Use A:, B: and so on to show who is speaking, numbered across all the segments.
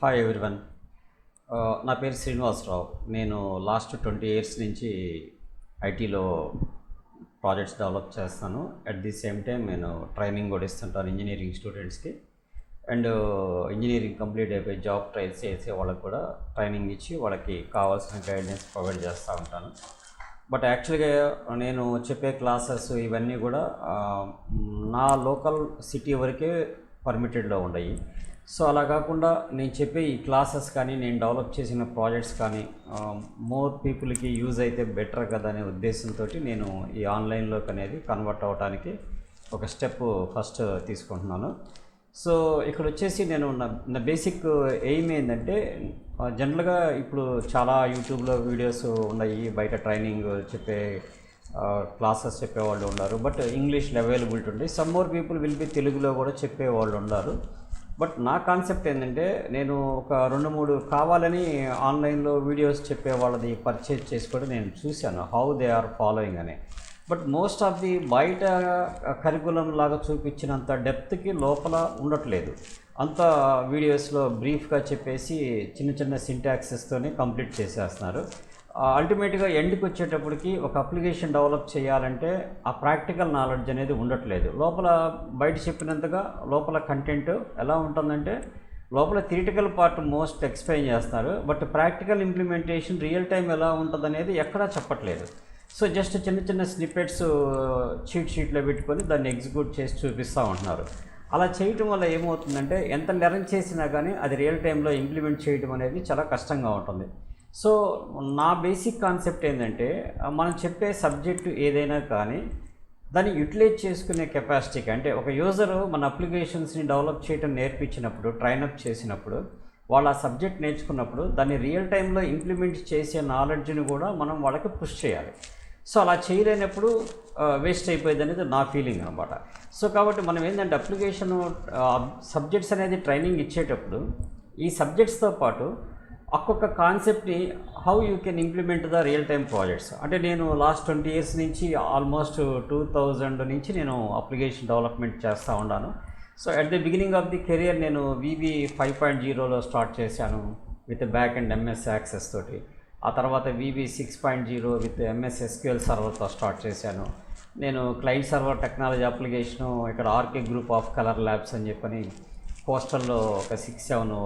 A: Hi everyone. నా పేరు శ్రీనివాసరావు. నేను లాస్ట్ 20 ఇయర్స్ నుంచి ఐటీలో ప్రాజెక్ట్స్ డెవలప్ చేస్తాను. అట్ ది సేమ్ టైం నేను ట్రైనింగ్ కూడా ఇస్తుంటాను ఇంజనీరింగ్ స్టూడెంట్స్కి. అండ్ ఇంజనీరింగ్ కంప్లీట్ అయిపోయి జాబ్ ట్రైల్స్ చేసే వాళ్ళకి కూడా ట్రైనింగ్ ఇచ్చి వాళ్ళకి కావాల్సిన గైడెన్స్ ప్రొవైడ్ చేస్తూ ఉంటాను. బట్ యాక్చువల్గా నేను చెప్పే క్లాసెస్ ఇవన్నీ కూడా నా లోకల్ సిటీ వరకే పర్మిటెడ్లో ఉన్నాయి. సో అలా కాకుండా నేను చెప్పే ఈ క్లాసెస్ కానీ నేను డెవలప్ చేసిన ప్రాజెక్ట్స్ కానీ మోర్ పీపుల్కి యూజ్ అయితే బెటర్ కదా అనే ఉద్దేశంతో నేను ఈ ఆన్లైన్లోకి అనేది కన్వర్ట్ అవ్వడానికి ఒక స్టెప్ ఫస్ట్ తీసుకుంటున్నాను. సో ఇక్కడ వచ్చేసి నేను నా బేసిక్ ఎయిమ్ ఏంటంటే, జనరల్గా ఇప్పుడు చాలా యూట్యూబ్లో వీడియోస్ ఉన్నాయి, బయట ట్రైనింగ్ చెప్పే క్లాసెస్ చెప్పేవాళ్ళు ఉన్నారు. బట్ ఇంగ్లీష్లో అవైలబిలిటీ ఉంది. Some more people will be తెలుగులో కూడా చెప్పేవాళ్ళు ఉన్నారు. బట్ నా కాన్సెప్ట్ ఏంటంటే, నేను ఒక 2-3 కావాలని ఆన్లైన్లో వీడియోస్ చెప్పే వాళ్ళది పర్చేజ్ చేసి కూడా నేను చూశాను హౌ దే ఆర్ ఫాలోయింగ్ అని. బట్ మోస్ట్ ఆఫ్ ది బయట కరికులం లాగా చూపించినంత డెప్త్కి లోపల ఉండట్లేదు. అంత వీడియోస్లో బ్రీఫ్గా చెప్పేసి చిన్న చిన్న సింటాక్సెస్తోనే కంప్లీట్ చేసేస్తున్నారు. అల్టిమేట్గా ఎండ్కి వచ్చేటప్పటికి ఒక అప్లికేషన్ డెవలప్ చేయాలంటే ఆ ప్రాక్టికల్ నాలెడ్జ్ అనేది ఉండట్లేదు. లోపల బయట చెప్పినంతగా లోపల కంటెంట్ ఎలా ఉంటుందంటే, లోపల థియరిటికల్ పార్ట్ మోస్ట్ ఎక్స్ప్లెయిన్ చేస్తున్నారు. But practical implementation real time ఎలా ఉంటుంది అనేది ఎక్కడా చెప్పట్లేదు. సో జస్ట్ చిన్న చిన్న స్నిప్పెట్స్ షీట్లో పెట్టుకొని దాన్ని ఎగ్జిక్యూట్ చేసి చూపిస్తూ ఉంటున్నారు. అలా చేయటం వల్ల ఏమవుతుందంటే, ఎంత లెర్న్ చేసినా కానీ అది రియల్ టైంలో ఇంప్లిమెంట్ చేయడం అనేది చాలా కష్టంగా ఉంటుంది. సో నా బేసిక్ కాన్సెప్ట్ ఏంటంటే, మనం చెప్పే సబ్జెక్టు ఏదైనా కానీ దాన్ని యూటిలైజ్ చేసుకునే కెపాసిటీకి, అంటే ఒక యూజరు మన అప్లికేషన్స్ని డెవలప్ చేయడం నేర్పించినప్పుడు, ట్రైనప్ చేసినప్పుడు, వాళ్ళు ఆ సబ్జెక్ట్ నేర్చుకున్నప్పుడు దాన్ని రియల్ టైంలో ఇంప్లిమెంట్ చేసే నాలెడ్జ్ని కూడా మనం వాళ్ళకి పుష్ చేయాలి. సో అలా చేయలేనప్పుడు వేస్ట్ అయిపోయింది అనేది నా ఫీలింగ్ అనమాట. సో కాబట్టి మనం ఏంటంటే, అప్లికేషన్ సబ్జెక్ట్స్ అనేది ట్రైనింగ్ ఇచ్చేటప్పుడు ఈ సబ్జెక్ట్స్తో పాటు ఒక్కొక్క కాన్సెప్ట్ని how you can implement the real time projects. అంటే నేను లాస్ట్ 20 ఇయర్స్ నుంచి ఆల్మోస్ట్ 2000 నుంచి నేను అప్లికేషన్ డెవలప్మెంట్ చేస్తూ ఉన్నాను. So at the beginning of the career నేను VB 5.0లో స్టార్ట్ చేశాను with back and MS access తోటి. ఆ తర్వాత VB 6.0 విత్ MS-SQL సర్వర్తో స్టార్ట్ చేశాను. నేను క్లయింట్ సర్వర్ టెక్నాలజీ అప్లికేషను ఇక్కడ RK group of colour labs అని చెప్పని కోస్టల్లో ఒక 6-7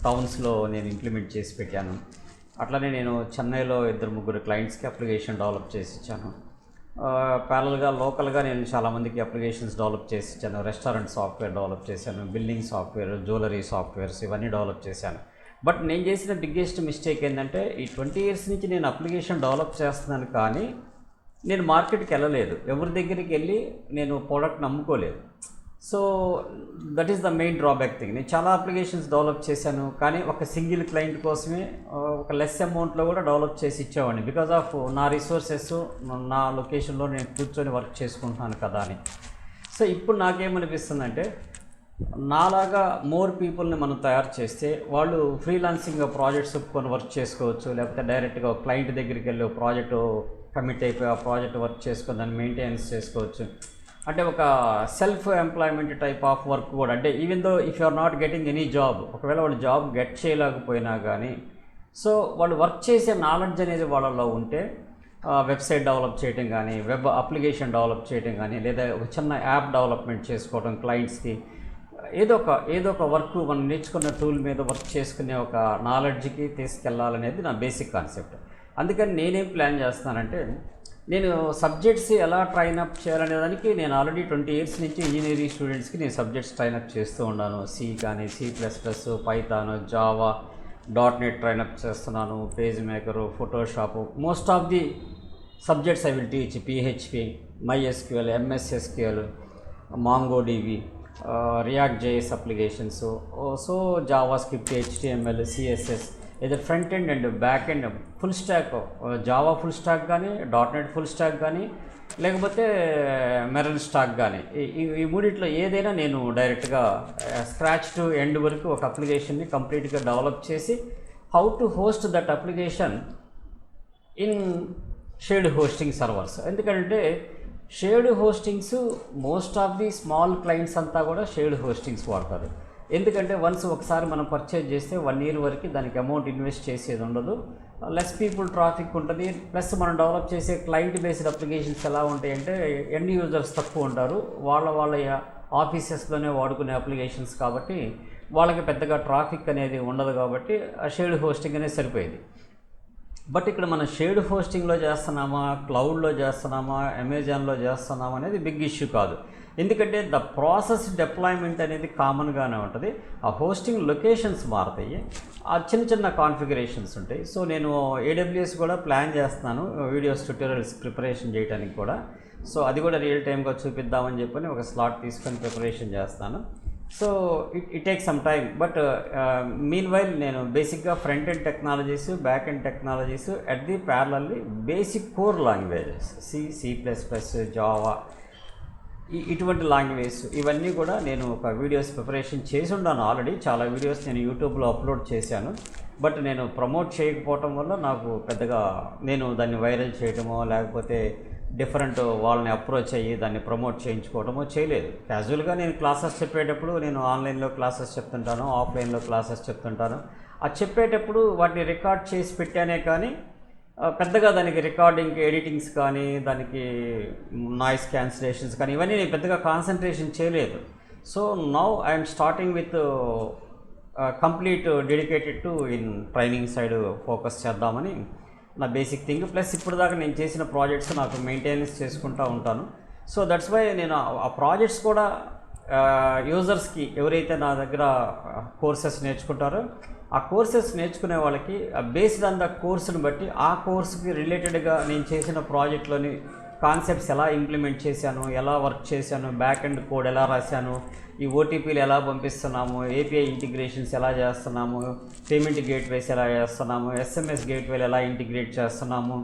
A: టౌన్స్లో నేను ఇంప్లిమెంట్ చేసి పెట్టాను. అట్లనే నేను చెన్నైలో 2-3 క్లయింట్స్కి అప్లికేషన్ డెవలప్ చేసి ఇచ్చాను. ప్యారల్గా లోకల్గా నేను చాలామందికి అప్లికేషన్స్ డెవలప్ చేసి ఇచ్చాను. రెస్టారెంట్ సాఫ్ట్వేర్ డెవలప్ చేశాను, బిల్డింగ్ సాఫ్ట్వేర్, జ్యువెలరీ సాఫ్ట్వేర్స్ ఇవన్నీ డెవలప్ చేశాను. బట్ నేను చేసిన బిగ్గెస్ట్ మిస్టేక్ ఏంటంటే, ఈ 20 ఇయర్స్ నుంచి నేను అప్లికేషన్ డెవలప్ చేస్తున్నాను కానీ నేను మార్కెట్కి వెళ్ళలేదు. ఎవరి దగ్గరికి వెళ్ళి నేను ప్రోడక్ట్ని అమ్ముకోలేదు. So that is the main drawback thing. నేను చాలా అప్లికేషన్స్ డెవలప్ చేశాను కానీ ఒక సింగిల్ క్లయింట్ కోసమే ఒక లెస్ అమౌంట్లో కూడా డెవలప్ చేసి ఇచ్చేవాడిని. బికాజ్ ఆఫ్ నా రిసోర్సెస్ నా లొకేషన్లో నేను కూర్చొని వర్క్ చేసుకుంటున్నాను కదా అని. సో ఇప్పుడు నాకేమనిపిస్తుందంటే, నాలాగా మోర్ పీపుల్ని మనం తయారు చేస్తే వాళ్ళు ఫ్రీలాన్సింగ్గా ప్రాజెక్ట్స్ ఒప్పుకొని వర్క్ చేసుకోవచ్చు, లేకపోతే డైరెక్ట్గా క్లయింట్ దగ్గరికి వెళ్ళి ప్రాజెక్టు కమిట్ అయిపోయి ఆ ప్రాజెక్ట్ వర్క్ చేసుకొని దాన్ని మెయింటెనెన్స్ చేసుకోవచ్చు. అంటే ఒక self employment type of work కూడా. అంటే even though if you are not getting any job, ఒకవేళ వాళ్ళు జాబ్ గెట్ చేయలేకపోయినా కానీ, సో వాళ్ళు వర్క్ చేసే నాలెడ్జ్ అనేది వాళ్ళలో ఉంటే వెబ్సైట్ డెవలప్ చేయడం కానీ, వెబ్ అప్లికేషన్ డెవలప్ చేయడం కానీ, లేదా ఒక చిన్న యాప్ డెవలప్మెంట్ చేసుకోవడం క్లయింట్స్కి, ఏదో ఒక వర్క్ మనం నేర్చుకున్న టూల్ మీద వర్క్ చేసుకునే ఒక నాలెడ్జ్కి తీసుకెళ్లాలనేది నా బేసిక్ కాన్సెప్ట్. అందుకని నేనేం ప్లాన్ చేస్తానంటే, నేను సబ్జెక్ట్స్ ఎలా ట్రైనప్ చేయాలనే దానికి నేను ఆల్రెడీ 20 ఇయర్స్ నుంచి ఇంజనీరింగ్ స్టూడెంట్స్కి నేను సబ్జెక్ట్స్ ట్రైనప్ చేస్తూ ఉన్నాను. C కానీ, C++, పైథాన్, జావా, .NET ట్రైనప్ చేస్తున్నాను, page maker, Photoshop. Most of the subjects I will teach. PHP, MySQL, MS-SQL, MongoDB, Reactjs applications, so Java script, HTML, CSS, either front end and back end full stock, Java full stock కానీ, .NET full stock కానీ, లేకపోతే మెరన్ stock కానీ, ఈ మూడిట్లో ఏదైనా నేను డైరెక్ట్గా scratch to end వరకు ఒక అప్లికేషన్ని కంప్లీట్గా డెవలప్ చేసి how to host that application in shared hosting servers. ఎందుకంటే shared hostings most of the small clients అంతా కూడా షేర్డ్ హోస్టింగ్స్ వాడతారు. ఎందుకంటే వన్స్ ఒకసారి మనం పర్చేజ్ చేస్తే 1 year వరకు దానికి అమౌంట్ ఇన్వెస్ట్ చేసేది ఉండదు, లెస్ పీపుల్ ట్రాఫిక్ ఉంటుంది. ప్లస్ మనం డెవలప్ చేసే క్లయింట్ బేస్డ్ అప్లికేషన్స్ ఎలా ఉంటాయంటే ఎండ్ యూజర్స్ తక్కువ ఉంటారు, వాళ్ళ ఆఫీసెస్లోనే వాడుకునే అప్లికేషన్స్ కాబట్టి వాళ్ళకి పెద్దగా ట్రాఫిక్ అనేది ఉండదు, కాబట్టి ఆ షేర్డ్ హోస్టింగ్ అనేది సరిపోయేది. బట్ ఇక్కడ మనం షేర్డ్ హోస్టింగ్లో చేస్తున్నామా, క్లౌడ్లో చేస్తున్నామా, అమెజాన్లో చేస్తున్నామా అనేది బిగ్ ఇష్యూ కాదు. ఎందుకంటే ద ప్రాసెస్ డిప్లాయ్మెంట్ అనేది కామన్గానే ఉంటుంది, ఆ హోస్టింగ్ లొకేషన్స్ మారుతాయి, ఆ చిన్న కాన్ఫిగరేషన్స్ ఉంటాయి. సో నేను AWS కూడా ప్లాన్ చేస్తున్నాను వీడియోస్ ట్యూటోరియల్స్ ప్రిపరేషన్ చేయడానికి కూడా. సో అది కూడా రియల్ టైమ్గా చూపిద్దామని చెప్పని ఒక స్లాట్ తీసుకొని ప్రిపరేషన్ చేస్తాను. So it take some time, but mean while నేను బేసిక్గా front end technologies, back end technologies at the parallelly basic core languages C++, Java, ఇటువంటి లాంగ్వేజ్ ఇవన్నీ కూడా నేను ఒక వీడియోస్ ప్రిపరేషన్ చేసి ఉన్నాను ఆల్రెడీ. చాలా వీడియోస్ నేను యూట్యూబ్లో అప్లోడ్ చేశాను, బట్ నేను ప్రమోట్ చేయకపోవటం వల్ల నాకు పెద్దగా నేను దాన్ని వైరల్ చేయటమో లేకపోతే డిఫరెంట్ వాళ్ళని అప్రోచ్ అయ్యి దాన్ని ప్రమోట్ చేయించుకోవడమో చేయలేదు. క్యాజువల్గా నేను క్లాసెస్ చెప్పేటప్పుడు నేను ఆన్లైన్లో క్లాసెస్ చెప్తుంటాను, ఆఫ్లైన్లో క్లాసెస్ చెప్తుంటాను. అది చెప్పేటప్పుడు వాటిని రికార్డ్ చేసి పెట్టానే కానీ పెద్దగా దానికి రికార్డింగ్ ఎడిటింగ్స్ కానీ దానికి నాయిస్ క్యాన్సిలేషన్స్ కానీ ఇవన్నీ నేను పెద్దగా కాన్సన్ట్రేషన్ చేయలేదు. So now I'm starting with complete dedicated to in training side focus చేద్దామని నా బేసిక్ థింగ్. ప్లస్ ఇప్పుడు దాకా నేను చేసిన ప్రాజెక్ట్స్ నాకు మెయింటెనెన్స్ చేసుకుంటూ ఉంటాను. సో దట్స్ వై నేను ఆ ప్రాజెక్ట్స్ కూడా యూజర్స్కి ఎవరైతే నా దగ్గర కోర్సెస్ నేర్చుకుంటారో ఆ కోర్సెస్ నేర్చుకునే వాళ్ళకి బేస్డ్ ఆన్ ద కోర్సును బట్టి ఆ కోర్సుకి రిలేటెడ్గా నేను చేసిన ప్రాజెక్ట్లోని కాన్సెప్ట్స్ ఎలా ఇంప్లిమెంట్ చేశాను, ఎలా వర్క్ చేశాను, బ్యాక్ ఎండ్ కోడ్ ఎలా రాశాను, ఈ ఓటీపీలు ఎలా పంపిస్తున్నాము, ఏపీఐ ఇంటిగ్రేషన్స్ ఎలా చేస్తున్నాము, పేమెంట్ గేట్వేస్ ఎలా చేస్తున్నాము, SMS గేట్వేలు ఎలా ఇంటిగ్రేట్ చేస్తున్నాము,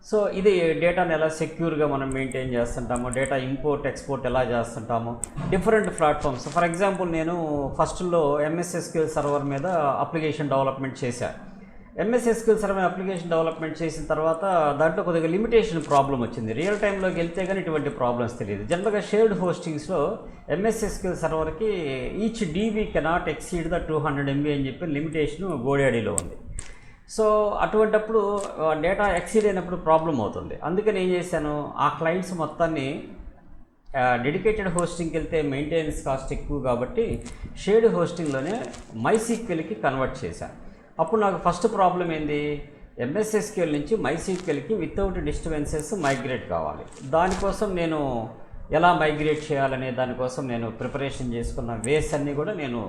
A: సో ఇది డేటాను ఎలా సెక్యూర్గా మనం మెయింటైన్ చేస్తుంటాము, డేటా ఇంపోర్ట్ ఎక్స్పోర్ట్ ఎలా చేస్తుంటాము, డిఫరెంట్ ప్లాట్ఫామ్స్. ఫర్ ఎగ్జాంపుల్ నేను ఫస్ట్లో MS-SQL సర్వర్ మీద అప్లికేషన్ డెవలప్మెంట్ చేశాను. MS-SQL సర్వర్ అప్లికేషన్ డెవలప్మెంట్ చేసిన తర్వాత దాంట్లో కొద్దిగా లిమిటేషన్ ప్రాబ్లం వచ్చింది. రియల్ టైంలోకి వెళ్తే కానీ ఇటువంటి ప్రాబ్లమ్స్ తెలియదు. జనరల్గా షేర్డ్ హోస్టింగ్స్లో MS-SQL సర్వర్కి each DB cannot exceed the 200 MB అని చెప్పి లిమిటేషన్ GoDaddyలో ఉంది. సో అటువంటప్పుడు డేటా ఎక్సీడ్ అయినప్పుడు ప్రాబ్లం అవుతుంది. అందుకని ఏం చేశాను, ఆ క్లయింట్స్ మొత్తాన్ని డెడికేటెడ్ హోస్టింగ్కి వెళ్తే మెయింటెనెన్స్ కాస్ట్ ఎక్కువ కాబట్టి షేర్డ్ హోస్టింగ్లోనే MySQLకి కన్వర్ట్ చేశాను. అప్పుడు నాకు ఫస్ట్ ప్రాబ్లం ఏంది, MS-SQL నుంచి MySQLకి వితౌట్ డిస్టర్బెన్సెస్ మైగ్రేట్ కావాలి. దానికోసం నేను ఎలా మైగ్రేట్ చేయాలనే దానికోసం నేను ప్రిపరేషన్ చేసుకున్న వేస్ అన్నీ కూడా నేను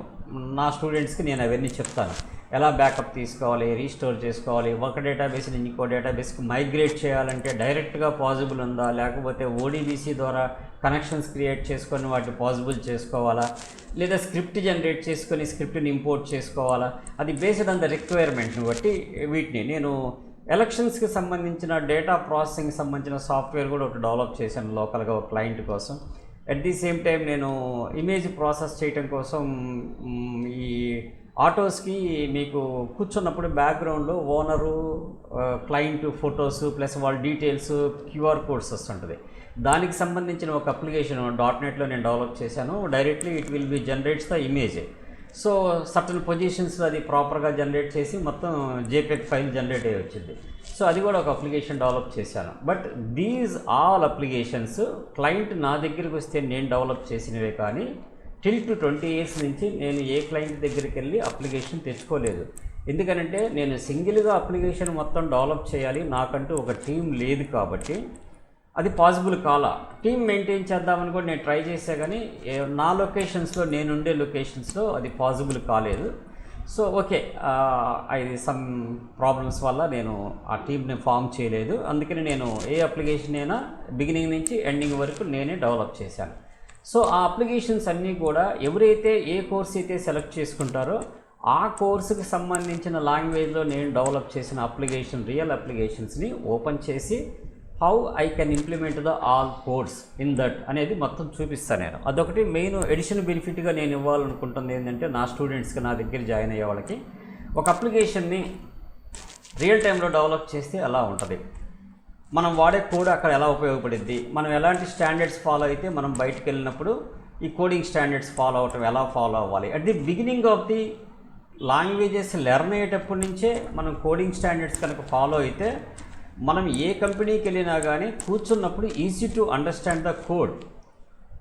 A: నా స్టూడెంట్స్కి నేను అవన్నీ చెప్తాను. ఎలా బ్యాకప్ తీసుకోవాలి, రీస్టోర్ చేసుకోవాలి, ఒక డేటాబేస్ నుంచి ఇంకో డేటాబేస్కి మైగ్రేట్ చేయాలంటే డైరెక్ట్గా పాసిబుల్ ఉందా, లేకపోతే ODBC ద్వారా కనెక్షన్స్ క్రియేట్ చేసుకొని వాటిని పాసిబుల్ చేసుకోవాలా, లేదా స్క్రిప్ట్ జనరేట్ చేసుకొని స్క్రిప్ట్ని ఇంపోర్ట్ చేసుకోవాలా, అది బేస్డ్ ఆన్ ద రిక్వైర్మెంట్ని బట్టి వీటిని నేను ఎలక్షన్స్కి సంబంధించిన డేటా ప్రాసెసింగ్కి సంబంధించిన సాఫ్ట్వేర్ కూడా ఒకటి డెవలప్ చేశాను లోకల్గా ఒక క్లయింట్ కోసం. అట్ ది సేమ్ టైం నేను ఇమేజ్ ప్రాసెస్ చేయడం కోసం ఈ ఆటోస్కి మీకు కూర్చున్నప్పుడు బ్యాక్గ్రౌండ్లో ఓనరు, క్లయింట్ ఫొటోస్ ప్లస్ వాళ్ళ డీటెయిల్స్, QR కోడ్స్ వస్తుంటుంది. దానికి సంబంధించిన ఒక అప్లికేషన్ .NETలో నేను డెవలప్ చేశాను. Directly it will be generates the image. So certain పొజిషన్స్లో అది ప్రాపర్గా జనరేట్ చేసి మొత్తం JPEG ఫైల్ జనరేట్ అయ్యి వచ్చింది. సో అది కూడా ఒక అప్లికేషన్ డెవలప్ చేశాను. But these all applications client నా దగ్గరికి వస్తే నేను డెవలప్ చేసినవే, కానీ టిల్ టు 20 years నుంచి నేను ఏ క్లయింట్ దగ్గరికి వెళ్ళి అప్లికేషన్ తెచ్చుకోలేదు. ఎందుకంటే నేను సింగిల్గా అప్లికేషన్ మొత్తం డెవలప్ చేయాలి, నాకంటూ ఒక టీం లేదు కాబట్టి అది పాసిబుల్ కాలా. టీం మెయింటైన్ చేద్దామని కూడా నేను ట్రై చేసా, కానీ నా లొకేషన్స్లో నేనుండే లొకేషన్స్లో అది పాసిబుల్ కాలేదు. సో ఓకే, అది సమ్ ప్రాబ్లమ్స్ వల్ల నేను ఆ టీంని ఫామ్ చేయలేదు. అందుకని నేను ఏ అప్లికేషన్ అయినా బిగినింగ్ నుంచి ఎండింగ్ వరకు నేనే డెవలప్ చేశాను. సో ఆ అప్లికేషన్స్ అన్నీ కూడా ఎవరైతే ఏ కోర్స్ అయితే సెలెక్ట్ చేసుకుంటారో ఆ కోర్సుకి సంబంధించిన లాంగ్వేజ్లో నేను డెవలప్ చేసిన రియల్ అప్లికేషన్స్ని ఓపెన్ చేసి how I can implement the all codes in that అనేది మొత్తం చూపిస్తాను నేను. అదొకటి మెయిన్ ఎడిషన్ బెనిఫిట్గా నేను ఇవ్వాలనుకుంటుంది ఏంటంటే నా స్టూడెంట్స్కి, నా దగ్గర జాయిన్ అయ్యే వాళ్ళకి ఒక అప్లికేషన్ని రియల్ టైంలో డెవలప్ చేస్తే ఎలా ఉంటుంది, మనం వాడే కోడ్ అక్కడ ఎలా ఉపయోగపడుద్ది, మనం ఎలాంటి స్టాండర్డ్స్ ఫాలో అయితే మనం బయటకు వెళ్ళినప్పుడు ఈ కోడింగ్ స్టాండర్డ్స్ ఫాలో అవటం ఎలా ఫాలో అవ్వాలి. At the beginning of the languages learn అయ్యేటప్పటి నుంచే మనం కోడింగ్ స్టాండర్డ్స్ కనుక ఫాలో అయితే మనం ఏ కంపెనీకి వెళ్ళినా కానీ కూర్చున్నప్పుడు easy to understand the code.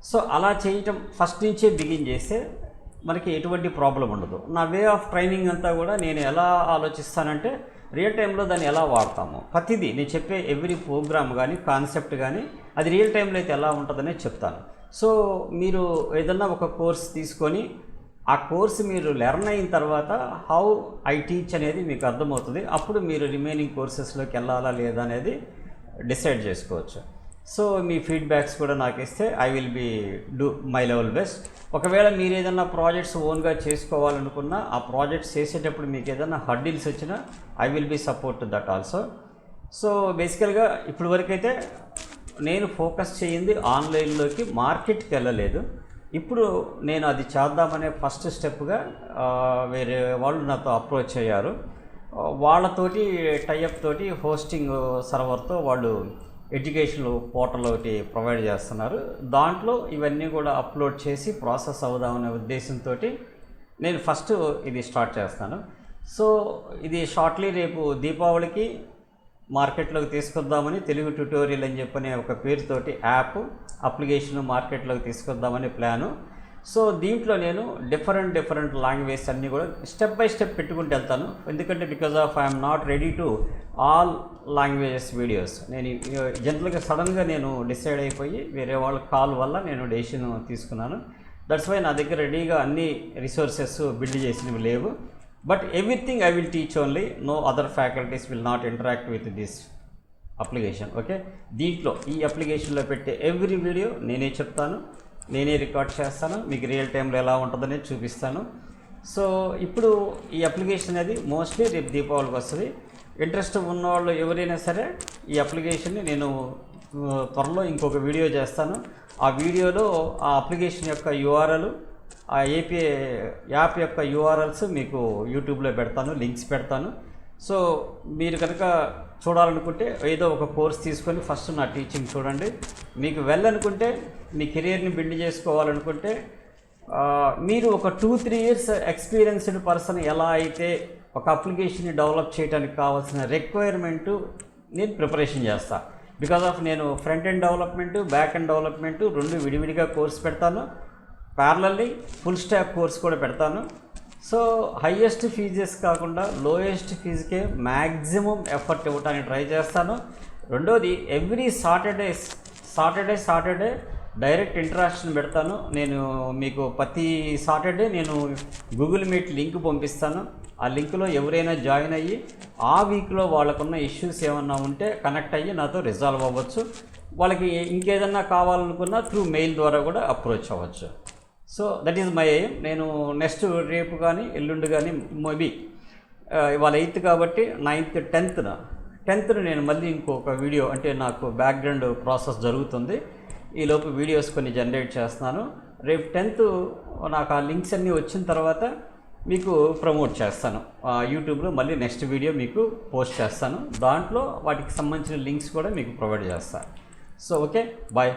A: So అలా చేయటం ఫస్ట్ నుంచే బిగిన్ చేస్తే మనకి ఎటువంటి ప్రాబ్లం ఉండదు. నా వే ఆఫ్ ట్రైనింగ్ అంతా కూడా నేను ఎలా ఆలోచిస్తానంటే రియల్ టైంలో దాన్ని ఎలా వాడతాము, ప్రతిదీ నేను చెప్పే ఎవ్రీ ప్రోగ్రామ్ కానీ కాన్సెప్ట్ కానీ అది రియల్ టైంలో అయితే ఎలా ఉంటుందనే చెప్తాను. సో మీరు ఏదన్నా ఒక కోర్స్ తీసుకొని ఆ కోర్సు మీరు లెర్న్ అయిన తర్వాత హౌ ఐ టీచ్ అనేది మీకు అర్థమవుతుంది. అప్పుడు మీరు రిమైనింగ్ కోర్సెస్లోకి వెళ్ళాలా లేదా అనేది డిసైడ్ చేసుకోవచ్చు. సో మీ ఫీడ్బ్యాక్స్ కూడా నాకు ఇస్తే I will be do my level best. ఒకవేళ మీరు ఏదైనా ప్రాజెక్ట్స్ ఓన్గా చేసుకోవాలనుకున్నా ఆ ప్రాజెక్ట్స్ చేసేటప్పుడు మీకు ఏదైనా హర్డిల్స్ వచ్చినా I will be support that also. So బేసికల్గా ఇప్పటి వరకు అయితే నేను ఫోకస్ చేయింది ఆన్లైన్లోకి, మార్కెట్కి వెళ్ళలేదు. ఇప్పుడు నేను అది చేద్దామనే ఫస్ట్ స్టెప్గా వేరే వాళ్ళు నాతో అప్రోచ్ అయ్యారు. వాళ్ళతోటి టైఅప్ తోటి హోస్టింగ్ సర్వర్తో వాళ్ళు ఎడ్యుకేషనల్ పోర్టల్ ఒకటి ప్రొవైడ్ చేస్తున్నారు. దాంట్లో ఇవన్నీ కూడా అప్లోడ్ చేసి ప్రాసెస్ అవుదామనే ఉద్దేశంతో నేను ఫస్ట్ ఇది స్టార్ట్ చేస్తాను. సో ఇది షార్ట్లీ రేపు దీపావళికి మార్కెట్లోకి తీసుకొద్దామని తెలుగు ట్యుటోరియల్ అని చెప్పనే ఒక పేరుతోటి యాప్ అప్లికేషన్ మార్కెట్లోకి తీసుకొద్దామని ప్లాను. సో దీంట్లో నేను డిఫరెంట్ లాంగ్వేజ్ అన్నీ కూడా స్టెప్ బై స్టెప్ పెట్టుకుంటూ వెళ్తాను. ఎందుకంటే because of I'm not ready to all languages videos. నేను జనరల్గా సడన్గా నేను డిసైడ్ అయిపోయి వేరే వాళ్ళ కాల్ వల్ల నేను డెసిషన్ తీసుకున్నాను. దట్స్ వై నా దగ్గర రెడీగా అన్ని రిసోర్సెస్ బిల్డ్ చేసినవి లేవు. But everything I will teach only, no other faculties will not interact with this application. Okay, దీంట్లో ఈ అప్లికేషన్లో పెట్టే ఎవ్రీ వీడియో నేనే చెప్తాను, నేనే రికార్డ్ చేస్తాను, మీకు రియల్ టైంలో ఎలా ఉంటుందని చూపిస్తాను. సో ఇప్పుడు ఈ అప్లికేషన్ అనేది మోస్ట్లీ రేపు దీపావళికి వస్తుంది. ఇంట్రెస్ట్ ఉన్నవాళ్ళు ఎవరైనా సరే ఈ అప్లికేషన్ని నేను త్వరలో ఇంకొక వీడియో చేస్తాను. ఆ వీడియోలో ఆ అప్లికేషన్ యొక్క యూఆర్ఎల్, ఆ ఏపీఐ యాప్ యొక్క యూఆర్ఎల్స్ మీకు యూట్యూబ్లో పెడతాను, లింక్స్ పెడతాను. సో మీరు కనుక చూడాలనుకుంటే ఏదో ఒక కోర్స్ తీసుకొని ఫస్ట్ నా టీచింగ్ చూడండి. మీకు వెళ్ళనుకుంటే మీ కెరియర్ని బిల్డ్ చేసుకోవాలనుకుంటే మీరు ఒక 2-3 years ఎక్స్పీరియన్స్డ్ పర్సన్ ఎలా అయితే ఒక అప్లికేషన్ని డెవలప్ చేయడానికి కావాల్సిన రిక్వైర్మెంటు నేను ప్రిపరేషన్ చేస్తాను. బికాజ్ ఆఫ్ నేను front end development, back end development రెండు విడివిడిగా కోర్స్ పెడతాను. ప్యారలల్లీ ఫుల్ స్టాక్ కోర్స్ కూడా పెడతాను. సో హైయెస్ట్ ఫీజెస్ కాకుండా లోయెస్ట్ ఫీజుకే మ్యాక్సిమం ఎఫర్ట్ ఇవ్వడానికి ట్రై చేస్తాను. రెండోది ఎవ్రీ సాటర్డే డైరెక్ట్ ఇంటరాక్షన్ పెడతాను. నేను మీకు ప్రతి సాటర్డే నేను గూగుల్ మీట్ లింక్ పంపిస్తాను. ఆ లింక్లో ఎవరైనా జాయిన్ అయ్యి ఆ వీక్లో వాళ్ళకున్న ఇష్యూస్ ఏమన్నా ఉంటే కనెక్ట్ అయ్యి నాతో రిజాల్వ్ అవ్వచ్చు. వాళ్ళకి ఇంకేదన్నా కావాలనుకున్నా త్రూ మెయిల్ ద్వారా కూడా అప్రోచ్ అవ్వచ్చు. So that is my aim. నేను నెక్స్ట్ రేపు కానీ ఎల్లుండి కానీ మేబీ ఇవాళ 8th కాబట్టి 9th 10th నేను మళ్ళీ ఇంకొక వీడియో, అంటే నాకు బ్యాక్గ్రౌండ్ ప్రాసెస్ జరుగుతుంది, ఈలోపు వీడియోస్ కొన్ని జనరేట్ చేస్తున్నాను. రేపు 10th నాకు ఆ లింక్స్ అన్నీ వచ్చిన తర్వాత మీకు ప్రమోట్ చేస్తాను. యూట్యూబ్లో మళ్ళీ నెక్స్ట్ వీడియో మీకు పోస్ట్ చేస్తాను. దాంట్లో వాటికి సంబంధించిన లింక్స్ కూడా మీకు ప్రొవైడ్ చేస్తాను. So okay, bye.